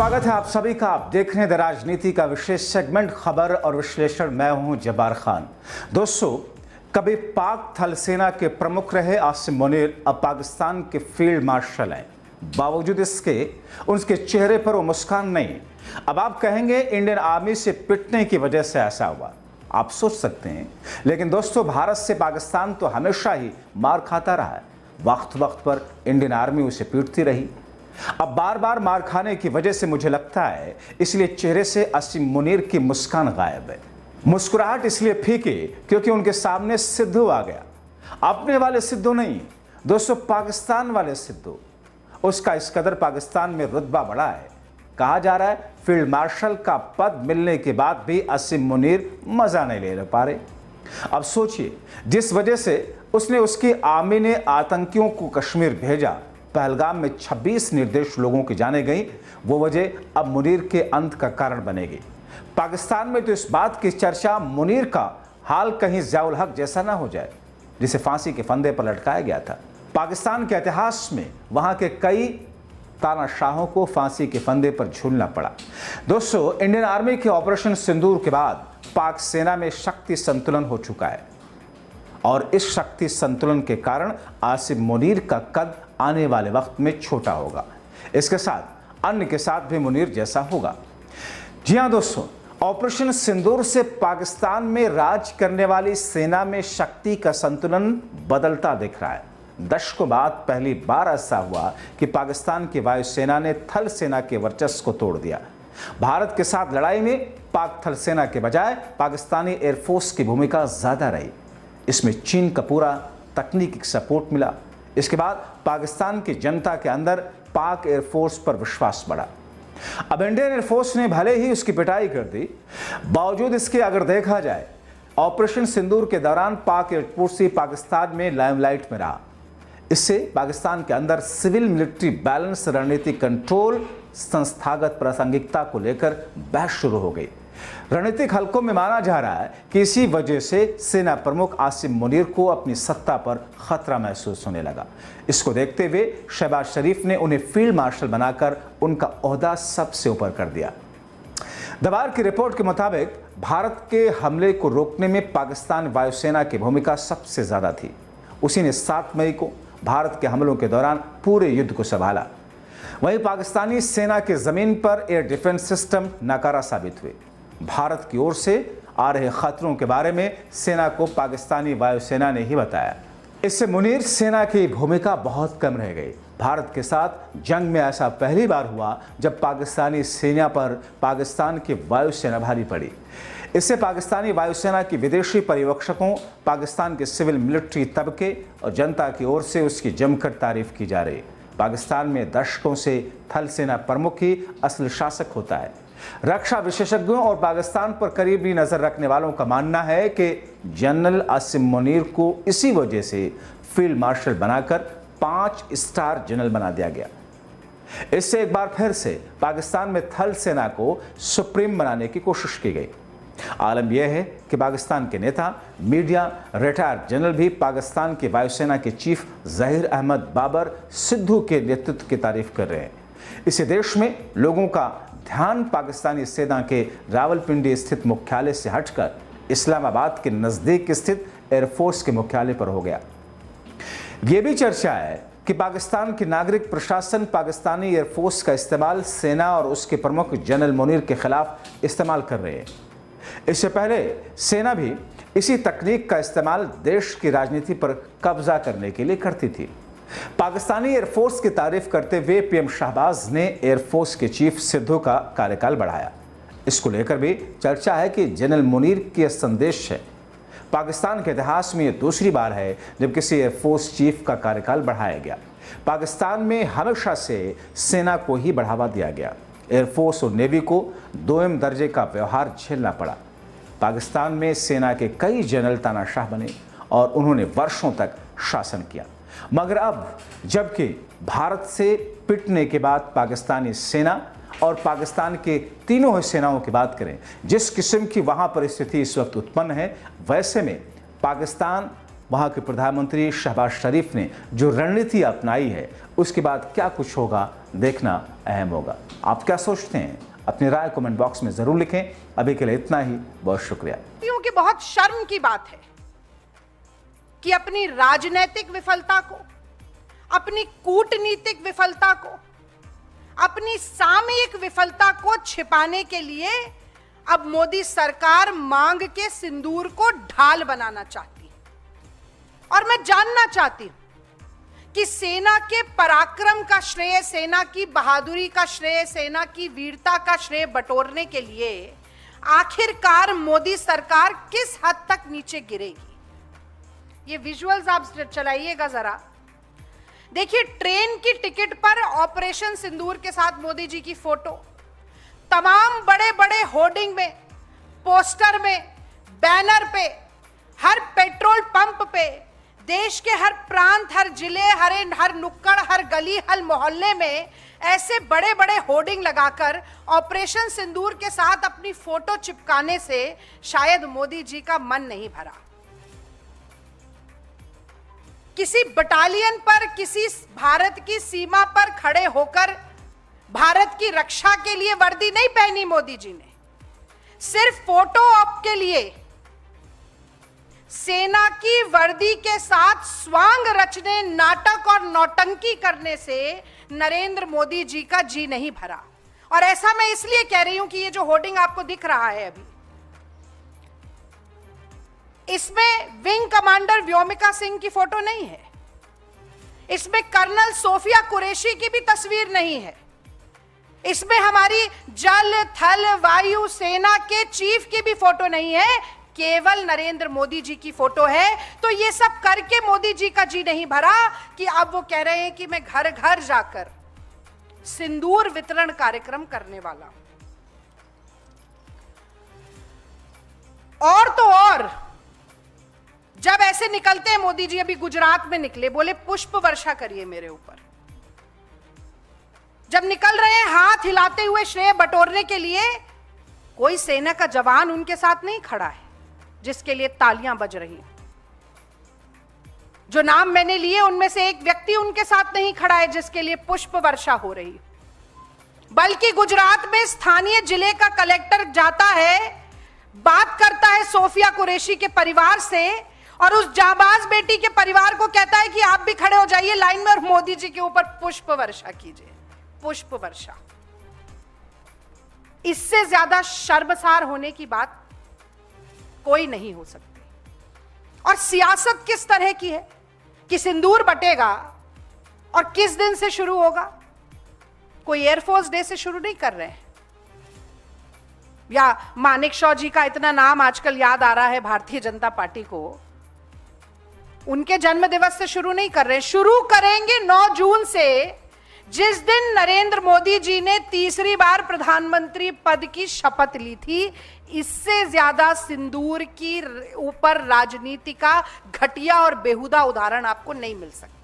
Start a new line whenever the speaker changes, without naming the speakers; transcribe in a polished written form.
स्वागत है आप सभी का। आप देख रहे हैं द राजनीति का विशेष सेगमेंट खबर और विश्लेषण। मैं हूं जब्बार खान। दोस्तों, कभी पाक थल सेना के प्रमुख रहे आसिम मुनीर अब पाकिस्तान के फील्ड मार्शल हैं। बावजूद इसके उनके चेहरे पर वो मुस्कान नहीं। अब आप कहेंगे इंडियन आर्मी से पिटने की वजह से ऐसा हुआ, आप सोच सकते हैं। लेकिन दोस्तों, भारत से पाकिस्तान तो हमेशा ही मार खाता रहा है। वक्त वक्त पर इंडियन आर्मी उसे पीटती रही। अब बार बार मार खाने की वजह से मुझे लगता है इसलिए चेहरे से आसिम मुनीर की मुस्कान गायब है। मुस्कुराहट इसलिए फीकी क्योंकि उनके सामने सिद्धू आ गया। अपने वाले सिद्धू नहीं दोस्तों, पाकिस्तान वाले सिद्धू। उसका इस कदर पाकिस्तान में रुतबा बढ़ा है, कहा जा रहा है फील्ड मार्शल का पद मिलने के बाद भी आसिम मुनीर मजा नहीं ले पा रहे। अब सोचिए, जिस वजह से उसने उसकी आर्मी ने आतंकियों को कश्मीर भेजा, पहलगाम में 26 निर्दोष लोगों की जाने गई, वो वजह अब मुनीर के अंत का कारण बनेगी। पाकिस्तान में तो इस बात की चर्चा मुनीर का हाल कहीं ज़ियाउल हक जैसा ना हो जाए जिसे फांसी के फंदे पर लटकाया गया था। पाकिस्तान के इतिहास में वहां के कई तानाशाहों को फांसी के फंदे पर झूलना पड़ा। दोस्तों, इंडियन आर्मी के ऑपरेशन सिंदूर के बाद पाक सेना में शक्ति संतुलन हो चुका है और इस शक्ति संतुलन के कारण आसिम मुनीर का कद आने वाले वक्त में छोटा होगा। इसके साथ अन्य के साथ भी मुनीर जैसा होगा। जी हां दोस्तों, ऑपरेशन सिंदूर से पाकिस्तान में राज करने वाली सेना में शक्ति का संतुलन बदलता दिख रहा है। दशकों बाद पहली बार ऐसा हुआ कि पाकिस्तान की वायुसेना ने थल सेना के वर्चस्व को तोड़ दिया। भारत के साथ लड़ाई में पाक थल सेना के बजाय पाकिस्तानी एयरफोर्स की भूमिका ज्यादा रही। इसमें चीन का पूरा तकनीकी सपोर्ट मिला। इसके बाद पाकिस्तान की जनता के अंदर पाक एयरफोर्स पर विश्वास बढ़ा। अब इंडियन एयरफोर्स ने भले ही उसकी पिटाई कर दी, बावजूद इसके अगर देखा जाए ऑपरेशन सिंदूर के दौरान पाक एयरफोर्स ही पाकिस्तान में लाइमलाइट में रहा। इससे पाकिस्तान के अंदर सिविल मिलिट्री बैलेंस, रणनीति कंट्रोल, संस्थागत प्रासंगिकता को लेकर बहस शुरू हो गई। रणनीतिक हलकों में माना जा रहा है कि इसी वजह से सेना प्रमुख आसिम मुनीर को अपनी सत्ता पर खतरा महसूस होने लगा। इसको देखते हुए शहबाज शरीफ ने उन्हें फील्ड मार्शल बनाकर उनका ओहदा सबसे ऊपर कर दिया। दबार की रिपोर्ट के मुताबिक भारत के हमले को रोकने में पाकिस्तान वायुसेना की भूमिका सबसे ज्यादा थी। उसी ने 7 मई को भारत के हमलों के दौरान पूरे युद्ध को संभाला। वहीं पाकिस्तानी सेना के जमीन पर एयर डिफेंस सिस्टम नाकारा साबित हुए। भारत की ओर से आ रहे खतरों के बारे में सेना को पाकिस्तानी वायुसेना ने ही बताया। इससे मुनीर सेना की भूमिका बहुत कम रह गई। भारत के साथ जंग में ऐसा पहली बार हुआ जब पाकिस्तानी सेना पर पाकिस्तान की वायुसेना भारी पड़ी। इससे पाकिस्तानी वायुसेना की विदेशी पर्यवेक्षकों, पाकिस्तान के सिविल मिलिट्री तबके और जनता की ओर से उसकी जमकर तारीफ की जा रही। पाकिस्तान में दशकों से थल सेना प्रमुख ही असल शासक होता है। रक्षा विशेषज्ञों और पाकिस्तान पर करीबी नजर रखने वालों का मानना है कि जनरल आसिम मुनीर को इसी वजह से फील्ड मार्शल बनाकर 5 स्टार जनरल बना दिया गया। इससे एक बार फिर से पाकिस्तान में थल सेना को सुप्रीम बनाने की कोशिश की गई। आलम यह है कि पाकिस्तान के नेता, मीडिया, रिटायर्ड जनरल भी पाकिस्तान की वायुसेना के चीफ ज़हीर अहमद बाबर सिद्धू के नेतृत्व की तारीफ कर रहे हैं। इसी देश में लोगों का ध्यान पाकिस्तानी सेना के रावलपिंडी स्थित मुख्यालय से हटकर इस्लामाबाद के नज़दीक स्थित एयरफोर्स के मुख्यालय पर हो गया। यह भी चर्चा है कि पाकिस्तान की नागरिक प्रशासन पाकिस्तानी एयरफोर्स का इस्तेमाल सेना और उसके प्रमुख जनरल मुनीर के खिलाफ इस्तेमाल कर रहे हैं। इससे पहले सेना भी इसी तकनीक का इस्तेमाल देश की राजनीति पर कब्जा करने के लिए करती थी। पाकिस्तानी एयरफोर्स की तारीफ करते हुए पीएम शहबाज ने एयरफोर्स के चीफ सिद्धू का कार्यकाल बढ़ाया। इसको लेकर भी चर्चा है कि जनरल मुनीर की संदेश है। पाकिस्तान के इतिहास में यह दूसरी बार है जब किसी एयरफोर्स चीफ का कार्यकाल बढ़ाया गया। पाकिस्तान में हमेशा से सेना को ही बढ़ावा दिया गया। एयरफोर्स और नेवी को 2म दर्जे का व्यवहार झेलना पड़ा। पाकिस्तान में सेना के कई जनरल तानाशाह बने और उन्होंने वर्षों तक शासन किया। मगर अब जबकि भारत से पिटने के बाद पाकिस्तानी सेना और पाकिस्तान के तीनों सेनाओं की बात करें, जिस किस्म की वहां परिस्थिति इस वक्त उत्पन्न है, वैसे में पाकिस्तान, वहां के प्रधानमंत्री शहबाज शरीफ ने जो रणनीति अपनाई है उसके बाद क्या कुछ होगा देखना अहम होगा। आप क्या सोचते हैं? अपनी राय कमेंट बॉक्स में जरूर लिखें। अभी के लिए इतना ही, बहुत शुक्रिया।
क्योंकि बहुत शर्म की बात है कि अपनी राजनीतिक विफलता को, अपनी कूटनीतिक विफलता को, अपनी सामयिक विफलता को छिपाने के लिए अब मोदी सरकार मांग के सिंदूर को ढाल बनाना चाहती है। और मैं जानना चाहती हूं कि सेना के पराक्रम का श्रेय, सेना की बहादुरी का श्रेय, सेना की वीरता का श्रेय बटोरने के लिए आखिरकार मोदी सरकार किस हद तक नीचे गिरेगी। ये विजुअल्स आप चलाइएगा जरा, देखिए ट्रेन की टिकट पर ऑपरेशन सिंदूर के साथ मोदी जी की फोटो, तमाम बड़े बड़े होर्डिंग में, पोस्टर में, बैनर पे, हर पेट्रोल पंप पे, देश के हर प्रांत, हर जिले, हर नुक्कड़, हर गली, हर मोहल्ले में ऐसे बड़े बड़े होर्डिंग लगाकर ऑपरेशन सिंदूर के साथ अपनी फोटो चिपकाने से शायद मोदी जी का मन नहीं भरा। किसी बटालियन पर, किसी भारत की सीमा पर खड़े होकर भारत की रक्षा के लिए वर्दी नहीं पहनी मोदी जी ने। सिर्फ फोटो ऑप के लिए सेना की वर्दी के साथ स्वांग रचने, नाटक और नौटंकी करने से नरेंद्र मोदी जी का जी नहीं भरा। और ऐसा मैं इसलिए कह रही हूं कि ये जो होर्डिंग आपको दिख रहा है अभी, इसमें विंग कमांडर व्योमिका सिंह की फोटो नहीं है, इसमें कर्नल सोफिया कुरैशी की भी तस्वीर नहीं है, इसमें हमारी जल थल वायु सेना के चीफ की भी फोटो नहीं है, केवल नरेंद्र मोदी जी की फोटो है। तो ये सब करके मोदी जी का जी नहीं भरा कि अब वो कह रहे हैं कि मैं घर घर जाकर सिंदूर वितरण कार्यक्रम करने वाला हूं। और तो और जब ऐसे निकलते हैं मोदी जी, अभी गुजरात में निकले, बोले पुष्प वर्षा करिए मेरे ऊपर। जब निकल रहे हैं हाथ हिलाते हुए श्रेय बटोरने के लिए, कोई सेना का जवान उनके साथ नहीं खड़ा है जिसके लिए तालियां बज रही हैं। जो नाम मैंने लिए उनमें से एक व्यक्ति उनके साथ नहीं खड़ा है जिसके लिए पुष्प वर्षा हो रही है। बल्कि गुजरात में स्थानीय जिले का कलेक्टर जाता है, बात करता है सोफिया कुरैशी के परिवार से और उस जाबाज बेटी के परिवार को कहता है कि आप भी खड़े हो जाइए लाइन में और मोदी जी के ऊपर पुष्प वर्षा कीजिए। पुष्प वर्षा, इससे ज्यादा शर्मसार होने की बात कोई नहीं हो सकती। और सियासत किस तरह की है कि सिंदूर बटेगा और किस दिन से शुरू होगा? कोई एयरफोर्स डे से शुरू नहीं कर रहे हैं, या मानेकशॉ जी का इतना नाम आजकल याद आ रहा है भारतीय जनता पार्टी को, उनके जन्म दिवस से शुरू नहीं कर रहे हैं। शुरू करेंगे 9 जून से, जिस दिन नरेंद्र मोदी जी ने तीसरी बार प्रधानमंत्री पद की शपथ ली थी। इससे ज्यादा सिंदूर की ऊपर राजनीति का घटिया और बेहुदा उदाहरण आपको नहीं मिल सकता।